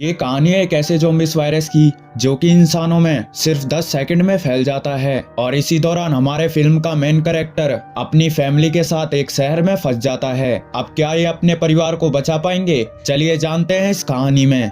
ये कहानी है एक ऐसे ज़ॉम्बीज़ वायरस की जो कि इंसानों में सिर्फ 10 सेकंड में फैल जाता है और इसी दौरान हमारे फिल्म का मेन कैरेक्टर अपनी फैमिली के साथ एक शहर में फंस जाता है। अब क्या ये अपने परिवार को बचा पाएंगे? चलिए जानते हैं इस कहानी में।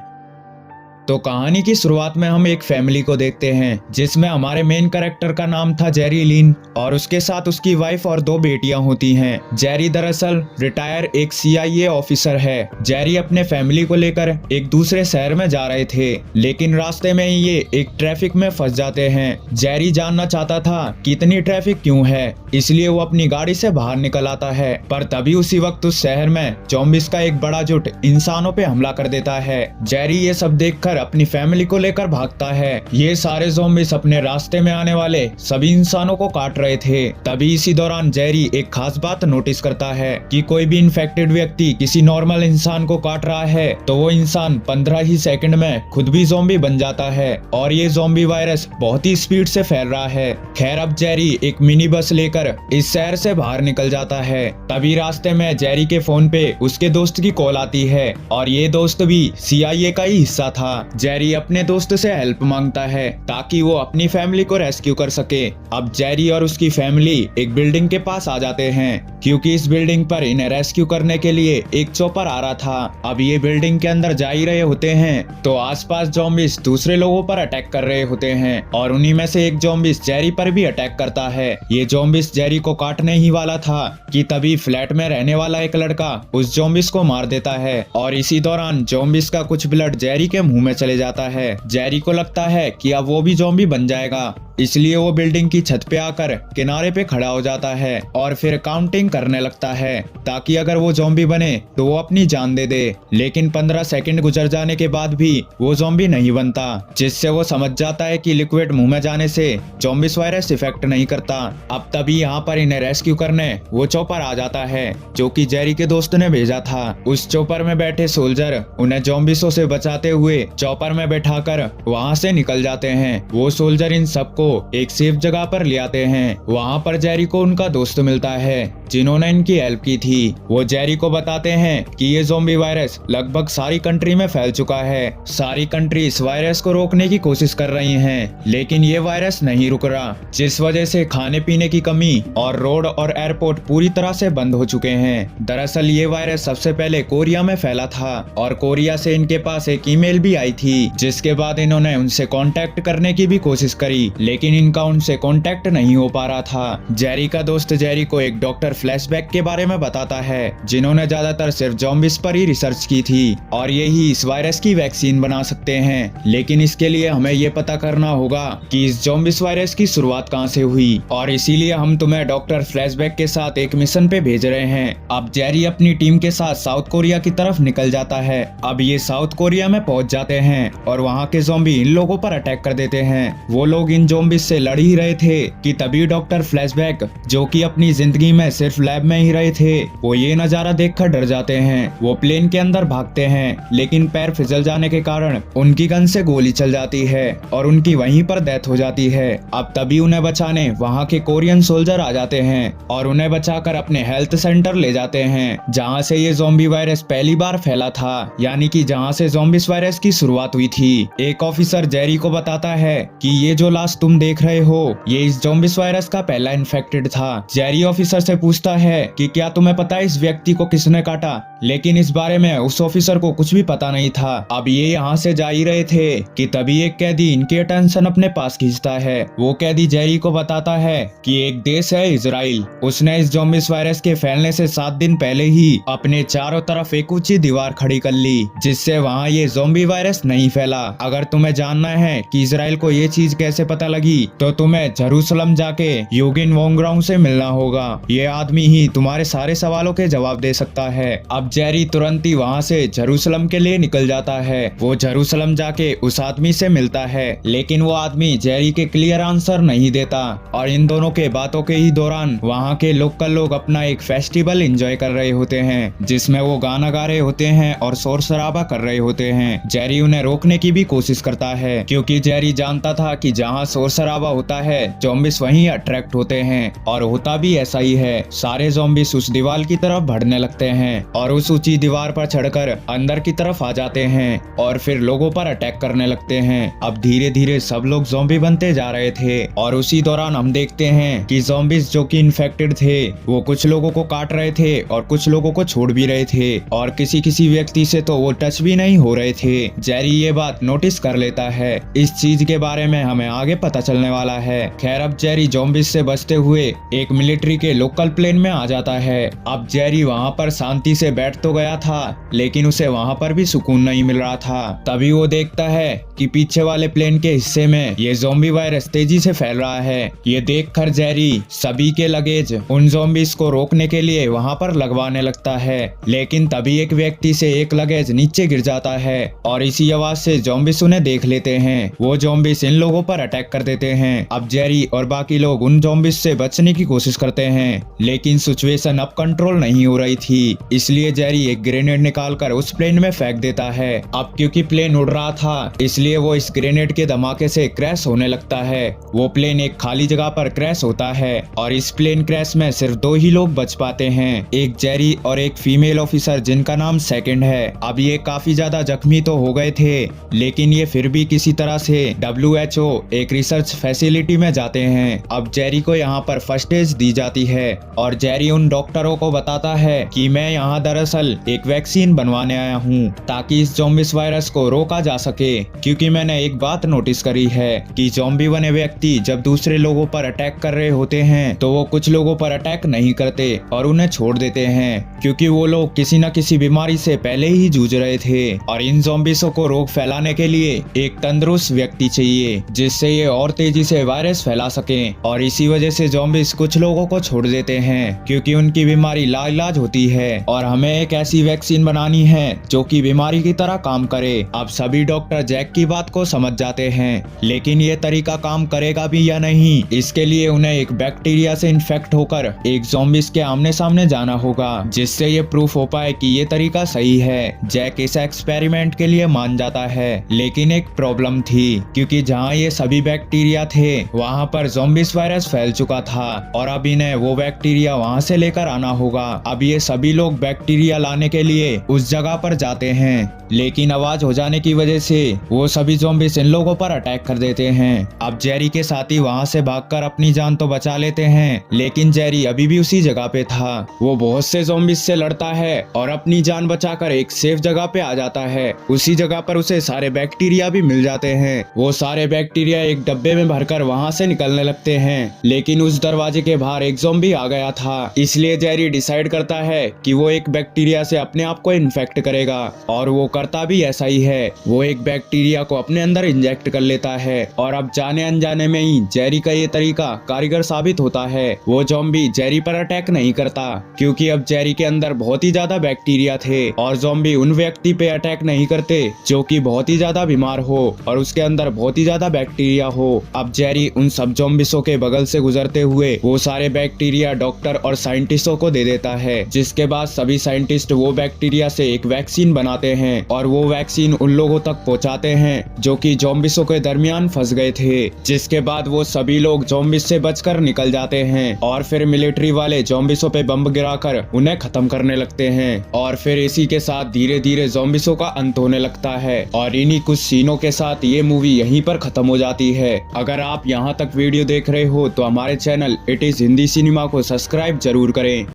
तो कहानी की शुरुआत में हम एक फैमिली को देखते हैं जिसमें हमारे मेन कैरेक्टर का नाम था जेरी लीन और उसके साथ उसकी वाइफ और 2 बेटियां होती हैं। जेरी दरअसल रिटायर एक CIA ऑफिसर है। जेरी अपने फैमिली को लेकर एक दूसरे शहर में जा रहे थे, लेकिन रास्ते में ही ये एक ट्रैफिक में फंस जाते हैं। जेरी जानना चाहता था कि इतनी ट्रैफिक क्यों है, इसलिए वो अपनी गाड़ी से बाहर निकल आता है। पर तभी उसी वक्त उस शहर में ज़ॉम्बीज़ का एक बड़ा झुंड इंसानों पे हमला कर देता है। जेरी ये सब देखकर अपनी फैमिली को लेकर भागता है। ये सारे ज़ॉम्बीज़ अपने रास्ते में आने वाले सभी इंसानों को काट रहे थे। तभी इसी दौरान जेरी एक खास बात नोटिस करता है कि कोई भी इन्फेक्टेड व्यक्ति किसी नॉर्मल इंसान को काट रहा है तो वो इंसान 15 ही सेकंड में खुद भी ज़ॉम्बी बन जाता है और ये ज़ॉम्बी वायरस बहुत ही स्पीड से फैल रहा है। खैर अब जेरी एक मिनी बस लेकर इस शहर से बाहर निकल जाता है। तभी रास्ते में जेरी के फोन पे उसके दोस्त की कॉल आती है और ये दोस्त भी CIA का ही हिस्सा था। जेरी अपने दोस्त से हेल्प मांगता है ताकि वो अपनी फैमिली को रेस्क्यू कर सके। अब जेरी और उसकी फैमिली एक बिल्डिंग के पास आ जाते हैं क्योंकि इस बिल्डिंग पर इन्हें रेस्क्यू करने के लिए एक चॉपर आ रहा था। अब ये बिल्डिंग के अंदर जा ही रहे होते हैं तो आसपास ज़ॉम्बीज़ दूसरे लोगों पर अटैक कर रहे होते हैं और उन्हीं में से एक ज़ॉम्बीज़ जेरी पर भी अटैक करता है। ये ज़ॉम्बीज़ जेरी को काटने ही वाला था कि तभी फ्लैट में रहने वाला एक लड़का उस ज़ॉम्बीज़ को मार देता है और इसी दौरान ज़ॉम्बीज़ का कुछ ब्लड जेरी के मुंह में चले जाता है। जेरी को लगता है कि अब वो भी ज़ॉम्बी बन जाएगा, इसलिए वो बिल्डिंग की छत पे आकर किनारे पे खड़ा हो जाता है और फिर काउंटिंग करने लगता है ताकि अगर वो ज़ॉम्बी बने तो वो अपनी जान दे दे। लेकिन 15 सेकंड गुजर जाने के बाद भी वो ज़ॉम्बी नहीं बनता, जिससे वो समझ जाता है कि लिक्विड मुंह में जाने से ज़ॉम्बीज़ वायरस इफेक्ट नहीं करता। अब तभी यहाँ पर इन्हें रेस्क्यू करने वो चॉपर आ जाता है जो कि जेरी के दोस्त ने भेजा था। उस चॉपर में बैठे सोल्जर उन्हें ज़ॉम्बीज़ों से बचाते हुए चॉपर में बैठाकर वहाँ से निकल जाते हैं। वो सोल्जर इन सबको एक सेफ जगह पर ले आते हैं। वहाँ पर जेरी को उनका दोस्त मिलता है जिन्होंने इनकी हेल्प की थी। वो जेरी को बताते हैं कि ये ज़ॉम्बी वायरस लगभग सारी कंट्री में फैल चुका है। सारी कंट्री इस वायरस को रोकने की कोशिश कर रही हैं, लेकिन ये वायरस नहीं रुक रहा, जिस वजह से खाने पीने की कमी और रोड और एयरपोर्ट पूरी तरह से बंद हो चुके हैं। दरअसल ये वायरस सबसे पहले कोरिया में फैला था और कोरिया से इनके पास एक ईमेल भी आई थी, जिसके बाद इन्होंने उनसे कांटेक्ट करने की भी कोशिश करी, लेकिन इनका उनसे कांटेक्ट नहीं हो पा रहा था। जेरी का दोस्त जेरी को एक डॉक्टर फ्लैशबैक के बारे में बताता है जिन्होंने ज्यादातर सिर्फ ज़ॉम्बीज़ पर ही रिसर्च की थी और यही इस वायरस की वैक्सीन बना सकते हैं। लेकिन इसके लिए हमें ये पता करना होगा कि इस ज़ॉम्बीज़ वायरस की शुरुआत कहाँ से हुई और इसीलिए हम तुम्हें डॉक्टर फ्लैशबैक के साथ एक मिशन पे भेज रहे हैं। अब जेरी अपनी टीम के साथ साउथ कोरिया की तरफ निकल जाता है। अब ये साउथ कोरिया में पहुंच जाते हैं और वहाँ के ज़ॉम्बी इन लोगों पर अटैक कर देते हैं। वो लोग इन ज़ॉम्बीज़ से लड़ ही रहे थे कि तभी डॉक्टर फ्लैशबैक, जो कि अपनी जिंदगी में सिर्फ लैब में ही रहे थे, वो ये नजारा देखकर डर जाते हैं। वो प्लेन के अंदर भागते हैं, लेकिन पैर फिसल जाने के कारण उनकी गन से गोली चल जाती है और उनकी वहीं पर डेथ हो जाती है। अब तभी उन्हें बचाने वहाँ के कोरियन सोल्जर आ जाते हैं और उन्हें बचाकर अपने हेल्थ सेंटर ले जाते हैं, जहाँ से ये ज़ॉम्बी वायरस पहली बार फैला था, यानी कि जहाँ से ज़ॉम्बीज़ वायरस की शुरुआत हुई थी। एक ऑफिसर जेरी को बताता है कि ये जो लाश तुम देख रहे हो ये इस ज़ॉम्बीज़ वायरस का पहला इन्फेक्टेड था। जेरी ऑफिसर से पूछता है कि क्या तुम्हें पता है इस व्यक्ति को किसने काटा, लेकिन इस बारे में उस ऑफिसर को कुछ भी पता नहीं था। अब ये यहाँ से जा ही रहे थे कि तभी एक कैदी इनकी अटेंशन अपने पास खींचता है। वो कैदी जेरी को बताता है कि एक देश है इजराइल, उसने इस ज़ॉम्बीज़ वायरस के फैलने से 7 दिन पहले ही अपने चारों तरफ एक ऊंची दीवार खड़ी कर ली, जिससे वहाँ ये ज़ॉम्बी वायरस नहीं फैला। अगर तुम्हें जानना है कि इजराइल को ये चीज कैसे पता लगी तो तुम्हें जेरूसलम जाके योगिन वोंग्राउ से मिलना होगा। ये आदमी ही तुम्हारे सारे सवालों के जवाब दे सकता है। अब जेरी तुरंत ही वहाँ से जेरूसलम के लिए निकल जाता है। वो जेरूसलम जाके उस आदमी से मिलता है, लेकिन वो आदमी जेरी के क्लियर आंसर नहीं देता और इन दोनों के बातों के ही दौरान वहाँ के लोकल लोग अपना एक फेस्टिवल एंजॉय कर रहे होते हैं, जिसमें वो गाना गा रहे होते हैं और शोर शराबा कर रहे होते हैं। जेरी उन्हें रोकने की भी कोशिश करता है क्योंकि जेरी जानता था कि जहाँ शोर शराबा होता है ज़ॉम्बीज़ वहीं अट्रैक्ट होते हैं और होता भी ऐसा ही है। सारे ज़ॉम्बीज़ उस दीवार की तरफ बढ़ने लगते हैं और उस ऊंची दीवार पर चढ़कर अंदर की तरफ आ जाते हैं और फिर लोगों पर अटैक करने लगते हैं। अब धीरे धीरे सब लोग ज़ॉम्बी बनते जा रहे थे और उसी दौरान हम देखते हैं कि ज़ॉम्बीज जो कि इन्फेक्टेड थे वो कुछ लोगों को काट रहे थे और कुछ लोगों को छोड़ भी रहे थे और किसी किसी व्यक्ति से तो वो टच भी नहीं हो रहे थे। जेरी ये बात नोटिस कर लेता है। इस चीज के बारे में हमें आगे पता चलने वाला है। खैर अब जेरी ज़ॉम्बीज से बचते हुए एक मिलिट्री के लोकल प्लेन में आ जाता है। अब जेरी वहाँ पर शांति से बैठ तो गया था लेकिन उसे वहाँ पर भी सुकून नहीं मिल रहा था। तभी वो देखता है कि पीछे वाले प्लेन के हिस्से में ये ज़ॉम्बी वायरस तेजी से फैल रहा है। ये देखकर जेरी सभी के लगेज उन ज़ॉम्बीज को रोकने के लिए वहाँ पर लगवाने लगता है लेकिन तभी एक व्यक्ति से एक लगेज नीचे गिर जाता है और इसी आवाज से ज़ॉम्बीज उन्हें देख लेते हैं। वो ज़ॉम्बीज इन लोगों पर अटैक कर देते हैं। अब जेरी और बाकी लोग उन ज़ॉम्बीज से बचने की कोशिश करते हैं लेकिन सिचुएशन अब कंट्रोल नहीं हो रही थी, इसलिए जेरी एक ग्रेनेड निकालकर उस प्लेन में फेंक देता है। अब क्योंकि प्लेन उड़ रहा था इसलिए वो इस ग्रेनेड के धमाके से क्रैश होने लगता है। वो प्लेन एक खाली जगह पर क्रैश होता है और इस प्लेन क्रैश में सिर्फ 2 ही लोग बच पाते हैं, एक जेरी और एक फीमेल ऑफिसर जिनका नाम सेकंड है। अब ये काफी ज्यादा जख्मी तो हो गए थे लेकिन ये फिर भी किसी तरह से WHO एक रिसर्च फैसिलिटी में जाते हैं। अब जेरी को यहाँ पर फर्स्ट एड दी जाती है और जेरी उन डॉक्टरों को बताता है कि मैं यहाँ दरअसल एक वैक्सीन बनवाने आया हूँ ताकि इस ज़ॉम्बीज वायरस को रोका जा सके, क्योंकि मैंने एक बात नोटिस करी है कि ज़ॉम्बी बने व्यक्ति जब दूसरे लोगों पर अटैक कर रहे होते हैं तो वो कुछ लोगों पर अटैक नहीं करते और उन्हें छोड़ देते हैं, क्योंकि वो लोग किसी न किसी बीमारी से पहले ही जूझ रहे थे और इन ज़ॉम्बीज़ों को रोग फैलाने के लिए एक तंदुरुस्त व्यक्ति चाहिए जिससे ये और तेजी से वायरस फैला सके। और इसी वजह से ज़ॉम्बीज़ कुछ लोगों को छोड़ देते हैं क्योंकि उनकी बीमारी लाइलाज होती है और हमें एक ऐसी वैक्सीन बनानी है जो कि बीमारी की तरह काम करे। अब सभी डॉक्टर जैक की बात को समझ जाते हैं लेकिन ये तरीका काम करेगा भी या नहीं, इसके लिए उन्हें एक बैक्टीरिया से इन्फेक्ट होकर एक ज़ॉम्बीज़ के आमने सामने जाना होगा जिससे ये प्रूफ हो पाए कि ये तरीका सही है। जैक इस एक्सपेरिमेंट के लिए मान जाता है लेकिन एक प्रॉब्लम थी, क्योंकि जहाँ ये सभी बैक्टीरिया थे वहाँ पर ज़ॉम्बीज़ वायरस फैल चुका था और अब इन्हें वो बैक्टीरिया वहाँ से लेकर आना होगा। अब ये सभी लोग बैक्टीरिया लाने के लिए उस जगह पर जाते हैं लेकिन आवाज हो जाने की वजह से वो सभी ज़ॉम्बीज़ इन लोगों पर अटैक कर देते हैं। अब जेरी के साथी वहाँ से भागकर अपनी जान तो बचा लेते हैं लेकिन जेरी अभी भी उसी जगह पे था। वो बहुत से ज़ॉम्बीज़ से लड़ता है और अपनी जान बचाकर एक सेफ जगह पे आ जाता है। उसी जगह पर उसे सारे बैक्टीरिया भी मिल जाते हैं। वो सारे बैक्टीरिया एक डब्बे में भरकर वहाँ से निकलने लगते हैं लेकिन उस दरवाजे के बाहर एक ज़ॉम्बी आ गया था, इसलिए जेरी डिसाइड करता है कि वो एक बैक्टीरिया से अपने आप को इन्फेक्ट करेगा और वो करता भी ऐसा ही है। वो एक बैक्टीरिया को अपने अंदर इंजेक्ट कर लेता है और अब जाने अनजाने में ही जेरी का ये तरीका कारीगर साबित होता है। वो ज़ॉम्बी जेरी पर अटैक नहीं करता क्योंकि अब जेरी के अंदर बहुत ही ज्यादा बैक्टीरिया थे और ज़ॉम्बी उन व्यक्ति पे अटैक नहीं करते जो कि बहुत ही ज्यादा बीमार हो और उसके अंदर बहुत ही ज्यादा बैक्टीरिया हो। अब जेरी उन सब ज़ॉम्बीज़ों के बगल से गुजरते हुए वो सारे बैक्टीरिया डॉक्टर और साइंटिस्टों को दे देता है, जिसके बाद सभी साइंटिस्ट वो बैक्टीरिया से एक वैक्सीन बनाते हैं और वो वैक्सीन उन लोगों तक पहुंचाते हैं जो कि ज़ॉम्बीज़ों के दरमियान फंस गए थे, जिसके बाद वो सभी लोग ज़ॉम्बीज़ से बचकर निकल जाते हैं और फिर मिलिट्री वाले ज़ॉम्बीज़ों पे बम गिराकर उन्हें खत्म करने लगते हैं और फिर इसी के साथ धीरे धीरे ज़ॉम्बीज़ों का अंत होने लगता है और इन्हीं कुछ सीनों के साथ ये मूवी यहीं पर खत्म हो जाती है। अगर आप यहाँ तक वीडियो देख रहे हो तो हमारे channel it is Hindi cinema को सब्सक्राइब जरूर करें।